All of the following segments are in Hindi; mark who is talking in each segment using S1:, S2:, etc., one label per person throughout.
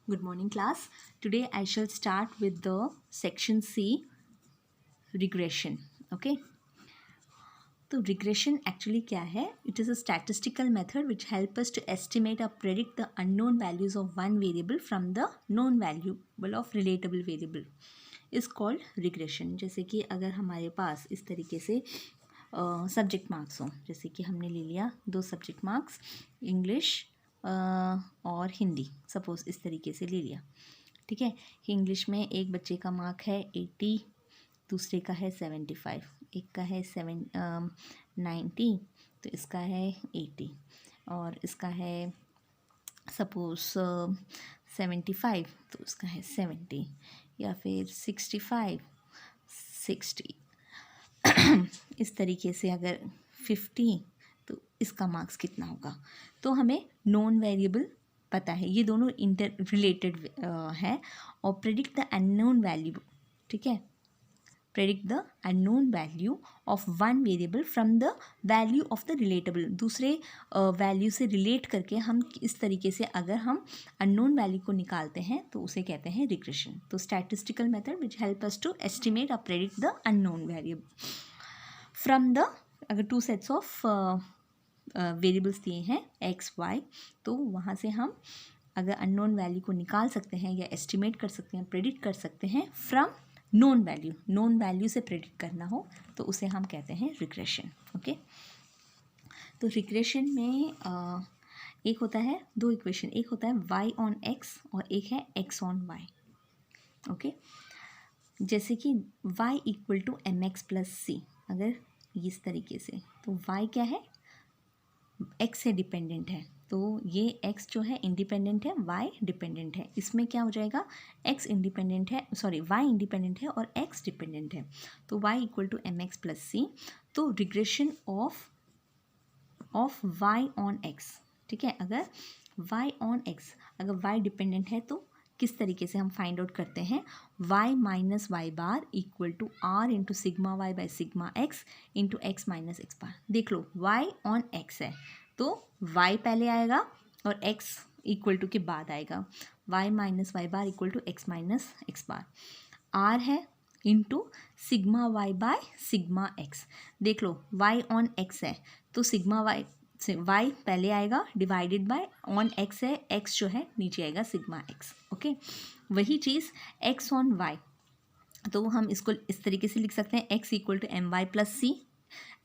S1: Good morning, class. Today I shall start with the section C, regression. Okay. तो regression actually क्या है? It is a statistical method which help us to estimate or predict the unknown values of one variable from the known variable of relatable variable is called regression. जैसे कि अगर हमारे पास इस तरीके से सब्जेक्ट मार्क्स हों, जैसे कि हमने ले लिया 2 सब्जेक्ट मार्क्स, इंग्लिश और हिंदी, सपोज़ इस तरीके से ले लिया, ठीक है। इंग्लिश में एक बच्चे का मार्क है 80, दूसरे का है 75, एक का है 90, तो इसका है 80, और इसका है सपोज़ 75, तो इसका है 70, या फिर 65, 60 इस तरीके से अगर 50, तो इसका मार्क्स कितना होगा। तो हमें नॉन वेरिएबल पता है, ये दोनों इंटर रिलेटेड है, और प्रेडिक्ट द अननोन वैल्यू, ठीक है, predict the unknown value of one variable from the value of the relatable, दूसरे वैल्यू से रिलेट करके हम इस तरीके से अगर हम अननोन वैल्यू को निकालते हैं तो उसे कहते हैं रिग्रेशन। तो statistical method which help us to estimate और predict the unknown variable from the, अगर 2 सेट्स ऑफ वेरिएबल्स दिए हैं एक्स वाई, तो वहाँ से हम अगर अननोन वैल्यू को निकाल सकते हैं या एस्टिमेट कर सकते हैं, प्रेडिक्ट कर सकते हैं from known value. Known value से प्रेडिक्ट करना हो तो उसे हम कहते हैं रिग्रेशन। ओके, तो रिग्रेशन में एक होता है 2 इक्वेशन, एक होता है वाई ऑन एक्स और एक है एक्स ऑन वाई। ओके, जैसे कि y equal to M x plus C, अगर इस तरीके से, तो y क्या है, x से डिपेंडेंट है, तो ये x जो है इंडिपेंडेंट है, y डिपेंडेंट है। इसमें क्या हो जाएगा, x इंडिपेंडेंट है, सॉरी y इंडिपेंडेंट है और x डिपेंडेंट है, तो y equal to M x plus C. तो regression of y on x, ठीक है, अगर y ऑन x, अगर y डिपेंडेंट है तो किस तरीके से हम फाइंड आउट करते हैं, y minus Y bar equal to are into sigma Y by sigma x into X minus x bar. देख लो y ऑन x है तो y पहले आएगा और x इक्वल टू के बाद आएगा, y minus Y bar equal to x minus x bar. r है into sigma y by sigma x. देख लो y ऑन x है तो सिग्मा वाई से y पहले आएगा डिवाइडेड बाय ऑन x है, x जो है नीचे आएगा सिग्मा x। ओके, वही चीज़ x ऑन y, तो हम इसको इस तरीके से लिख सकते हैं x equal to m y plus c,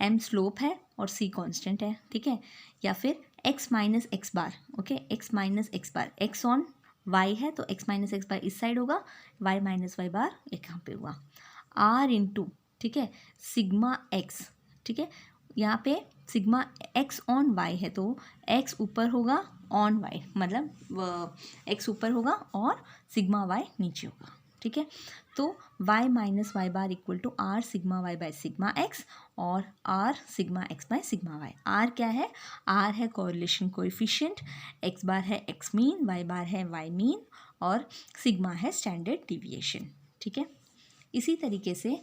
S1: m slope है और c कांस्टेंट है, ठीक है, या फिर x minus x bar. Okay, x minus x bar, x on y है तो x माइनस एक्स बार इस साइड होगा, y माइनस वाई बार एक यहाँ पे हुआ, r इंटू, ठीक है, सिग्मा x, ठीक है, यहाँ पे सिग्मा x ऑन y है तो x ऊपर होगा ऑन y, मतलब x ऊपर होगा और सिग्मा y नीचे होगा, ठीक है। तो y minus Y bar equal to r sigma y by sigma x और r sigma x by sigma y। r क्या है, r है कोरिलेशन कोएफिशिएंट, x बार है x मीन, y बार है y मीन और सिग्मा है स्टैंडर्ड डिविएशन, ठीक है। इसी तरीके से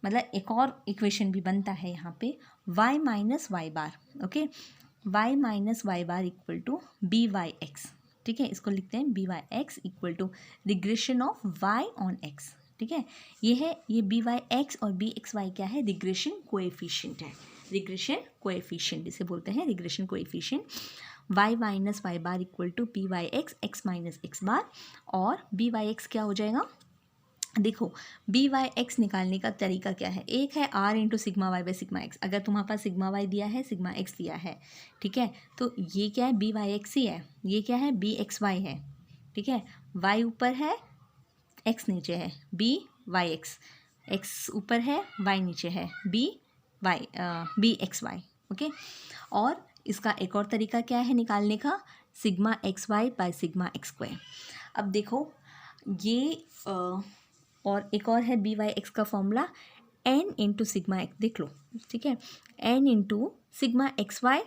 S1: मतलब एक और इक्वेशन भी बनता है यहाँ पे y minus Y bar. Okay, y minus Y bar equal to B Y X, ठीक है, इसको लिखते हैं B Y X equal to regression of y on x, ठीक है। ये है, ये बी वाई एक्स और बी एक्स वाई क्या है, रिग्रेशन कोएफिशिएंट है, रिग्रेशन कोएफिशिएंट इसे बोलते हैं regression coefficient. y minus Y bar equal to B Y X X minus x bar, और बी वाई एक्स क्या हो जाएगा, देखो बी वाई एक्स निकालने का तरीका क्या है, एक है r into sigma Y by sigma x, अगर तुम्हारे पास सिग्मा वाई दिया है सिग्मा एक्स दिया है, ठीक है, तो ये क्या है बी वाई एक्स ही है, ये क्या है बी एक्स वाई है, ठीक है, वाई ऊपर है एक्स नीचे है, बी वाई एक्स, एक्स ऊपर है वाई नीचे है, बी एक्स वाई। ओके, और इसका एक और तरीका क्या है निकालने का, sigma x y by sigma x square. अब देखो ये और एक और है बी वाई एक्स का formula n into sigma x, देख लो, ठीक है, n into sigma x y,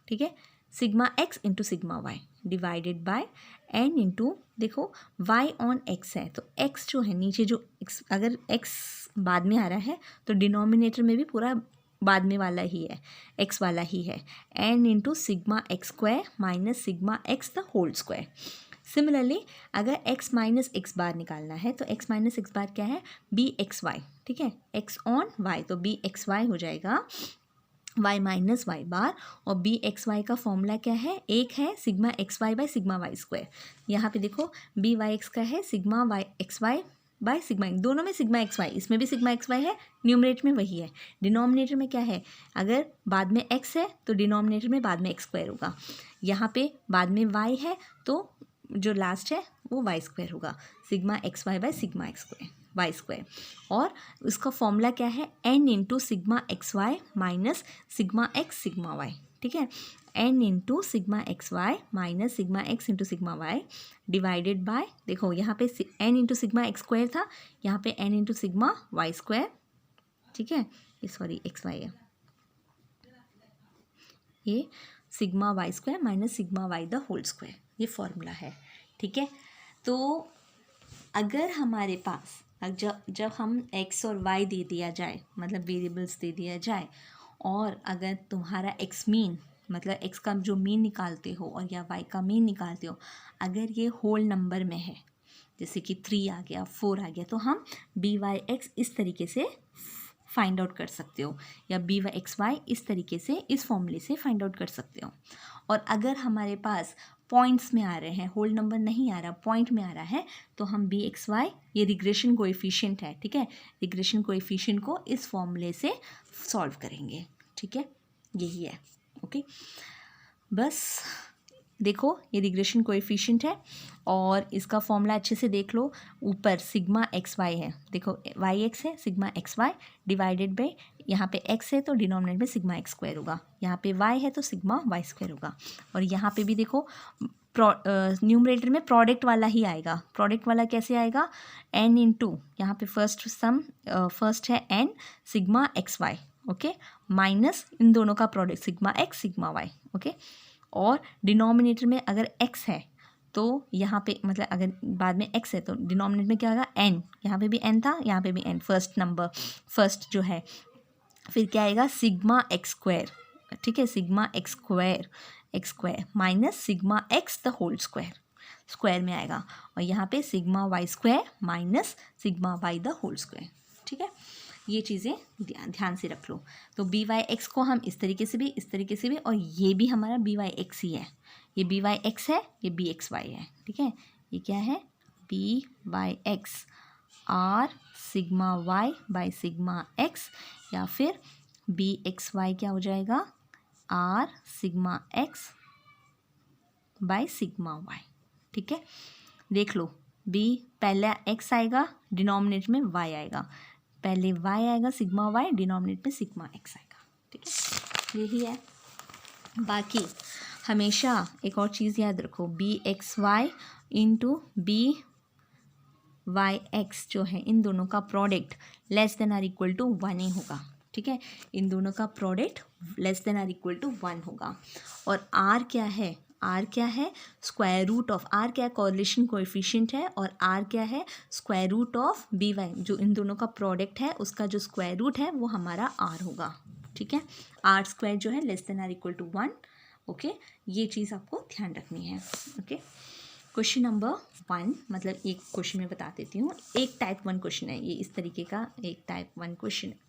S1: ठीक है, sigma x into sigma y divided by n into, देखो वाई ऑन एक्स है तो एक्स जो है नीचे जो एक्स, अगर एक्स बाद में आ रहा है तो डिनोमिनेटर में भी पूरा बाद में वाला ही है, एक्स वाला ही है, n into sigma x square minus sigma x the whole square. Similarly अगर x माइनस एक्स बार निकालना है तो x माइनस एक्स बार क्या है, बी एक्स वाई, ठीक है, x ऑन y, तो बी एक्स वाई हो जाएगा y माइनस वाई बार। और बी एक्स वाई का फॉर्मूला क्या है, एक है sigma x y by sigma y square. यहाँ पे देखो बी वाई एक्स का है sigma y x y by sigma, दोनों में सिग्मा एक्स वाई, इसमें भी सिग्मा एक्स वाई है, न्यूमरेटर में वही है, डिनोमिनेटर में क्या है, अगर बाद में x है तो डिनोमिनेटर में बाद में एक्स स्क्वायर होगा, यहाँ पे बाद में y है तो जो लास्ट है वो वाई स्क्वायर होगा, sigma x y by sigma x square y square. और उसका फॉर्मूला क्या है, n into sigma x y minus sigma x sigma y, ठीक है, n into sigma x y minus sigma x into sigma y divided by, देखो यहाँ पे n into sigma x square था, यहाँ पे n into sigma y square, ठीक है, ये सॉरी एक्स वाई है, ये sigma y square minus sigma y the whole square, ये फॉर्मूला है, ठीक है। तो अगर हमारे पास जब हम x और y दे दिया जाए, मतलब वेरिएबल्स दे दिया जाए, और अगर तुम्हारा x मीन मतलब x का जो मीन निकालते हो और या y का मीन निकालते हो, अगर ये होल नंबर में है, जैसे कि 3 आ गया, 4 आ गया, तो हम बी वाई एक्स इस तरीके से फाइंड आउट कर सकते हो, या बी वाई एक्स वाई इस तरीके से इस फॉर्मूले से फाइंड आउट कर सकते हो। और अगर हमारे पास पॉइंट्स में आ रहे हैं, होल नंबर नहीं आ रहा, पॉइंट में आ रहा है, तो हम बी एक्स वाई, ये रिग्रेशन कोएफिशिएंट है, ठीक है, रिग्रेशन कोएफिशिएंट को इस फॉर्मूले से सॉल्व करेंगे, ठीक है, यही है, ओके। बस देखो ये रिग्रेशन कोएफिशिएंट है और इसका फॉर्मूला अच्छे से देख लो, ऊपर सिग्मा एक्स वाई है, देखो वाई एक्स है, sigma x y divided by, यहाँ पे x है तो डिनोमिनेटर में सिग्मा एक्स स्क्वायर होगा, यहाँ पे y है तो सिग्मा वाई स्क्वायर होगा। और यहाँ पे भी देखो न्यूमरेटर में प्रोडक्ट वाला ही आएगा, प्रोडक्ट वाला कैसे आएगा, n इंटू, यहाँ पे फर्स्ट है n sigma x Y, okay, minus इन दोनों का product sigma x sigma Y, okay. और डिनोमिनेटर में अगर x है तो यहाँ पे मतलब अगर बाद में x है तो डिनोमिनेटर में क्या होगा, n, यहाँ पे भी n था, यहाँ पे भी n, फर्स्ट जो है, फिर क्या आएगा सिग्मा एक्स स्क्वायर, ठीक है, sigma x square minus sigma x the whole square में आएगा, और यहाँ पे sigma y square minus sigma y the whole square, ठीक है, ये चीज़ें ध्यान से रख लो। तो बी वाई एक्स को हम इस तरीके से भी, इस तरीके से भी, और ये भी हमारा बी वाई एक्स ही है, ये बी वाई एक्स है, ये बी एक्स वाई है, ठीक है, ये क्या है, b Y x r sigma Y by sigma x, या फिर बी एक्स वाई क्या हो जाएगा, r sigma x by sigma y, ठीक है। देख लो बी पहला एक्स आएगा, डिनोमिनेटर में वाई आएगा, पहले वाई आएगा सिग्मा वाई, डिनोमिनेटर में सिग्मा एक्स आएगा, ठीक है, यही है। बाकी हमेशा एक और चीज़ याद रखो, b x y into b Y x जो है, इन दोनों का product less than are equal to 1 ही होगा, ठीक है, इन दोनों का product less than are equal to 1 होगा। और आर क्या है, आर क्या है, स्क्वायर रूट ऑफ, आर क्या है, कोरिलेशन कोएफिशिएंट है, और आर क्या है, square root of b y, जो इन दोनों का प्रोडक्ट है उसका जो स्क्वायर रूट है वो हमारा आर होगा, ठीक है, आर स्क्वायर जो है less than are equal to 1, okay, ये चीज़ आपको ध्यान रखनी है, ओके। क्वेश्चन नंबर 1, मतलब एक क्वेश्चन मैं बता देती हूँ, एक टाइप 1 क्वेश्चन है ये, इस तरीके का एक टाइप 1 क्वेश्चन है।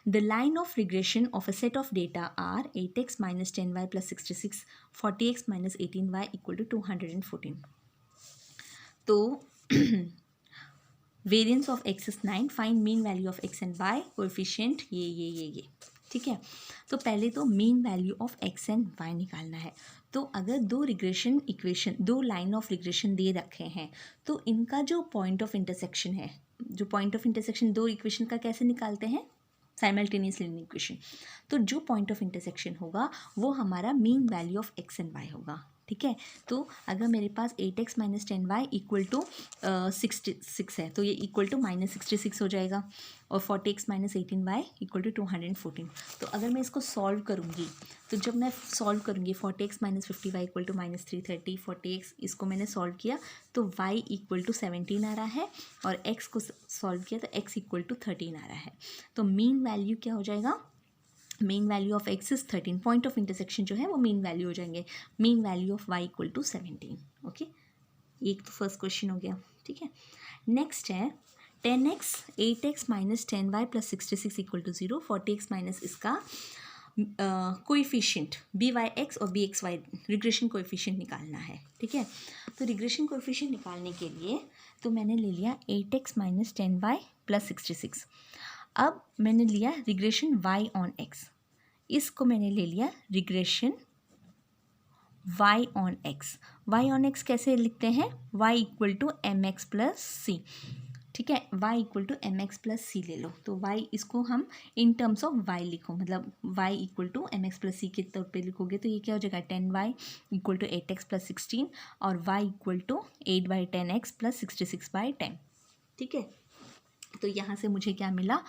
S1: The line of regression of a set of data are 8x minus 10y plus 66, 40x minus 18y equal to 214. तो variance of x is 9, find mean value of x and y, coefficient ये, ठीक है। तो पहले तो mean value of x and y निकालना है। तो अगर दो रिग्रेशन इक्वेशन, दो लाइन ऑफ रिग्रेशन दे रखे हैं, तो इनका जो पॉइंट ऑफ इंटरसेक्शन है, जो पॉइंट ऑफ इंटरसेक्शन दो इक्वेशन का कैसे निकालते हैं, साइमल्टेनियसली इक्वेशन, तो जो पॉइंट ऑफ इंटरसेक्शन होगा वो हमारा mean value of x and y होगा, ठीक है। तो अगर मेरे पास 8x minus 10y equal to 66 है, तो ये इक्वल टू माइनस 66 हो जाएगा, और 40x minus 18y equal to 214। तो अगर मैं इसको सॉल्व करूँगी, तो जब मैं सॉल्व करूँगी 40x minus 50y equal to minus 330, 40x इसको मैंने सॉल्व किया तो y इक्वल टू 17 आ रहा है, और x को सॉल्व किया तो x इक्वल टू 13 आ रहा है। तो मीन वैल्यू क्या हो जाएगा, mean value of x is 13, point of intersection जो है वो मीन वैल्यू हो जाएंगे, mean value of y equal to 17, okay, एक तो फर्स्ट क्वेश्चन हो गया, ठीक है। नेक्स्ट है 10x 8x minus 10y plus 66 equal to 0, 40x minus इसका कोएफिशिएंट by(x) और bxy रिग्रेशन कोएफिशिएंट निकालना है, ठीक है। तो रिग्रेशन कोएफिशिएंट निकालने के लिए तो मैंने ले लिया 8x माइनस 10y प्लस 66। अब मैंने लिया रिग्रेशन y ऑन x, इसको मैंने ले लिया regression y on x। y on x कैसे लिखते हैं, y equal to M x plus C, ठीक है। y equal to M x plus C ले लो, तो y इसको हम इन टर्म्स ऑफ y लिखो, मतलब y equal to M x plus C के तौर पे लिखोगे तो ये क्या हो जाएगा 10y equal to 8x plus 16 और y equal to 8/10x plus 66/10, ठीक है। तो यहाँ से मुझे क्या मिला,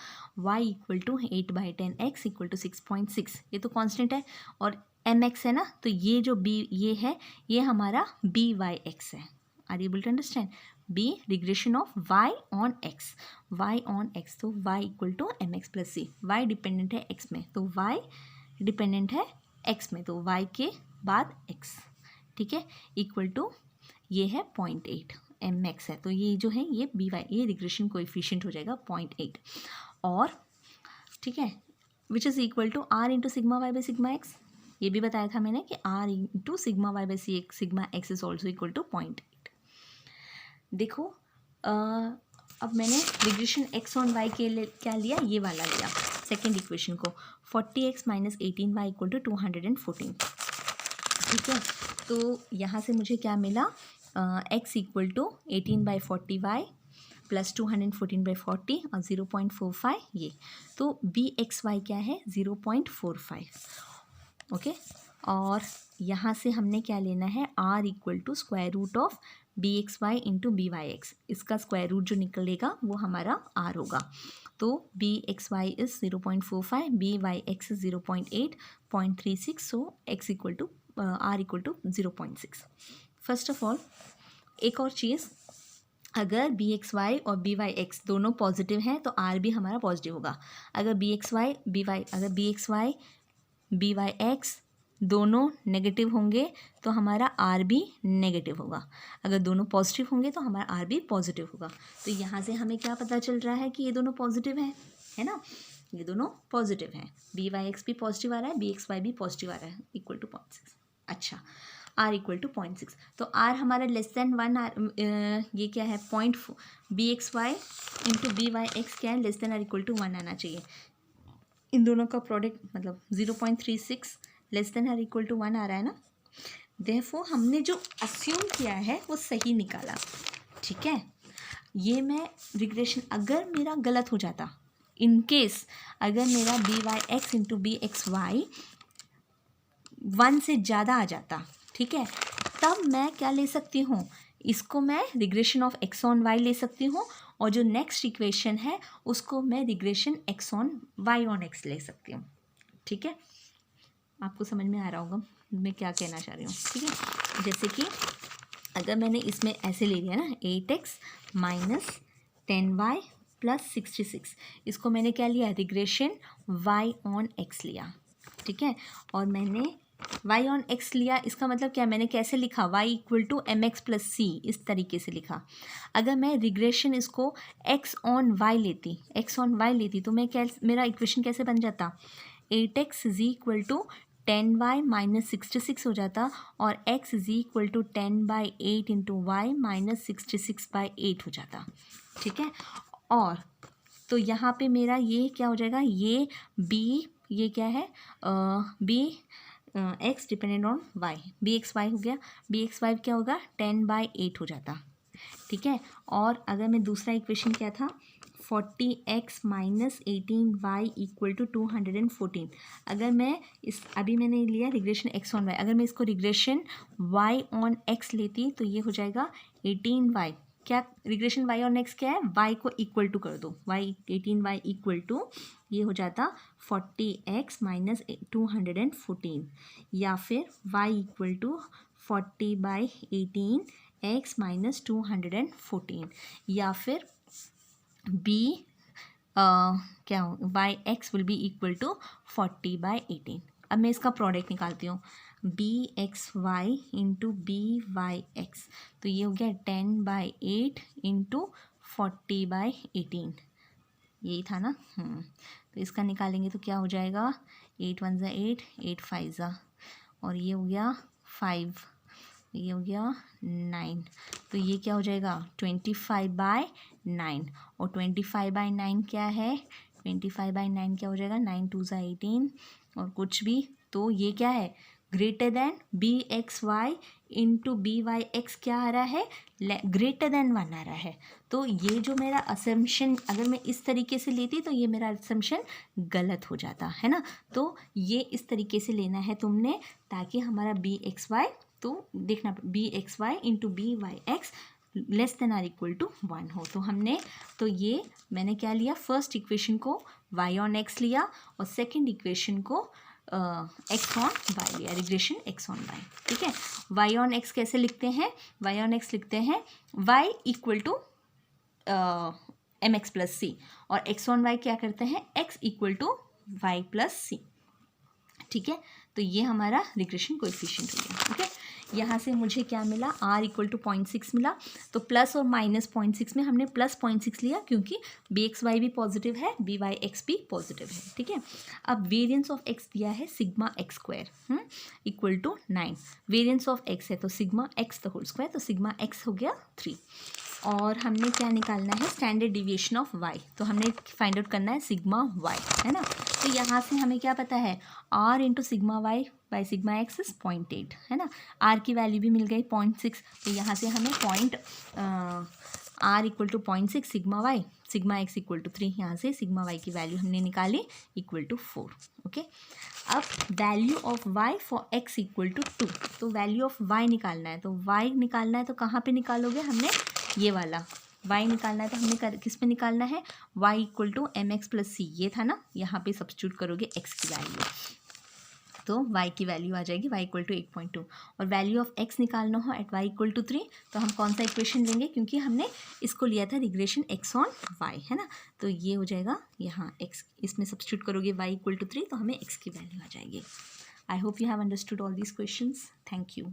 S1: y equal to 8/10x equal to 6.6, ये तो कांस्टेंट है और mx है ना, तो ये जो b ये है ये हमारा by(x) है। Are you able to understand, b regression of y on x, तो y equal to M x plus c, y dependent है x में तो y डिपेंडेंट है x में, तो y के बाद x, ठीक है, इक्वल टू ये है 0.8 एम एक्स है, तो ये जो है ये बी वाई ये रिग्रेशन कोएफिशिएंट हो जाएगा 0.8 और ठीक है, which is equal to are into sigma Y by sigma x. ये भी बताया था मैंने कि r into sigma Y by c sigma x is also equal to 0.8। देखो अब मैंने रिग्रेशन एक्स ऑन वाई के लिए क्या लिया, ये वाला लिया सेकेंड इक्वेशन को, 40x minus 18y equal to 214, ठीक है। तो यहाँ से मुझे क्या मिला, x equal to 18/40y plus 214/40 और 0.45 ये, तो bxy क्या है 0.45, ओके। और यहाँ से हमने क्या लेना है, r equal to square root of bxy into byx, इसका स्क्वायर रूट जो निकलेगा वो हमारा r होगा, तो bxy is 0.45, byx is 0.8, 0.36, so x equal to r equal to 0.6। First of all एक और चीज़, अगर bxy और byx दोनों पॉजिटिव हैं तो r भी हमारा पॉजिटिव होगा। अगर bxy byx दोनों नेगेटिव होंगे तो हमारा r भी नेगेटिव होगा, अगर दोनों पॉजिटिव होंगे तो हमारा r भी पॉजिटिव होगा। तो यहाँ से हमें क्या पता चल रहा है कि ये दोनों पॉजिटिव हैं, है ना, ये दोनों पॉजिटिव हैं, byx भी पॉजिटिव आ रहा है, bxy भी पॉजिटिव आ रहा है, इक्वल टू 0.6। अच्छा, r इक्वल टू 0.6, तो r हमारा लेस देन 1, ये क्या है 0.4, bxy इंटू byx क्या है less than r equal to 1 आना चाहिए, इन दोनों का प्रोडक्ट मतलब 0.36 less than are equal to 1 आ रहा है ना, देयरफॉर हमने जो अस्यूम किया है वो सही निकाला, ठीक है। ये मैं रिग्रेशन अगर मेरा गलत हो जाता, इन केस अगर मेरा byx इंटू bxy 1 से ज़्यादा आ जाता, ठीक है, तब मैं क्या ले सकती हूँ, इसको मैं regression of x on y ले सकती हूँ और जो नेक्स्ट इक्वेशन है उसको मैं regression x on y on x ले सकती हूँ, ठीक है। आपको समझ में आ रहा होगा मैं क्या कहना चाह रही हूँ, ठीक है। जैसे कि अगर मैंने इसमें ऐसे ले लिया ना 8x माइनस 10y प्लस 66, इसको मैंने क्या लिया रिग्रेशन y ऑन x लिया, ठीक है, और मैंने y ऑन x लिया, इसका मतलब क्या, मैंने कैसे लिखा y equal to M x plus C, इस तरीके से लिखा। अगर मैं रिग्रेशन इसको x ऑन y लेती तो मैं क्या, मेरा इक्वेशन कैसे बन जाता, 8x is equal to 10y minus 66 हो जाता और x is equal to 10/8 into y minus 66/8 हो जाता, ठीक है। और तो यहाँ पे मेरा ये क्या हो जाएगा, ये b ये क्या है b x dependent on y, bxy हो गया, bxy क्या होगा 10/8 हो जाता, ठीक है। और अगर मैं दूसरा इक्वेशन क्या था 40x minus 18y equal to 214, अगर मैं इस अभी मैंने लिया रिग्रेशन x ऑन y, अगर मैं इसको रिग्रेशन y ऑन x लेती तो ये हो जाएगा 18y, क्या रिग्रेशन y ऑन x क्या है, y को इक्वल टू कर दो, y 18y इक्वल टू ये हो जाता 40x माइनस 214, या फिर y equal to 40/18 x minus 214, या फिर b क्या हो y x will be equal to 40/18। अब मैं इसका प्रोडक्ट निकालती हूँ, bxy इंटू byx, तो ये हो गया 10/8 इंटू 40/18, यही था ना। तो इसका निकालेंगे तो क्या हो जाएगा, 8 1 ज़ा 8, 8 5 ज़ा, और ये हो गया 5, ये हो गया 9, तो ये क्या हो जाएगा 25/9, और 25/9 क्या है, 25/9 क्या हो जाएगा, 9 2 ज़ा 18 और कुछ भी, तो ये क्या है greater than bxy into byx, क्या आ रहा है ग्रेटर देन 1 आ रहा है। तो ये जो मेरा असम्पशन अगर मैं इस तरीके से लेती तो ये मेरा असम्पशन गलत हो जाता है ना। तो ये इस तरीके से लेना है तुमने, ताकि हमारा bxy, तो देखना bxy into byx less than are equal to 1 हो। तो हमने, तो ये मैंने क्या लिया, फर्स्ट इक्वेशन को y ऑन x लिया और सेकंड इक्वेशन को x ऑन y लिया, रिग्रेशन x ऑन y, ठीक है। y ऑन x कैसे लिखते हैं, y ऑन x लिखते हैं y equal to mx plus C, और x ऑन y क्या करते हैं x equal to y plus C, ठीक है। तो ये हमारा रिग्रेशन कोएफिशिएंट हो गया, ओके। यहाँ से मुझे क्या मिला, r इक्वल टू 0.6 मिला, तो प्लस और माइनस 0.6 में हमने प्लस 0.6 लिया क्योंकि bxy भी पॉजिटिव है, byx भी पॉजिटिव है, ठीक है। अब वेरिएंस ऑफ x दिया है sigma x square equal to 9, variance of x है तो sigma x the whole square, तो सिग्मा x हो गया 3, और हमने क्या निकालना है स्टैंडर्ड डिविएशन ऑफ y, तो हमने फाइंड आउट करना है सिग्मा y, है ना। तो यहाँ से हमें क्या पता है, r into sigma y by sigma x is 0.8, है ना। r की वैल्यू भी मिल गई 0.6, तो यहाँ से हमें r equal to 0.6 sigma x equal to 3, यहाँ से सिग्मा y की वैल्यू हमने निकाली इक्वल टू 4, ओके। अब value of y for x equal to 2, तो वैल्यू ऑफ y निकालना है, तो y निकालना है तो कहाँ पे निकालोगे, हमने ये वाला y निकालना है तो हमने किस पे निकालना है, y equal to mx plus C, ये था ना, यहाँ पे सब्स्टिट्यूट करोगे x की वैल्यू, तो y की वैल्यू आ जाएगी y इक्वल टू 8.2, और वैल्यू ऑफ x निकालना हो एट y इक्वल टू 3, तो हम कौन सा इक्वेशन लेंगे, क्योंकि हमने इसको लिया था रिग्रेशन x ऑन y, है ना। तो ये हो जाएगा यहाँ x, इसमें सब्स्टिट्यूट करोगे y इक्वल टू 3, तो हमें x की वैल्यू आ जाएगी। I hope you have understood all these questions, thank you.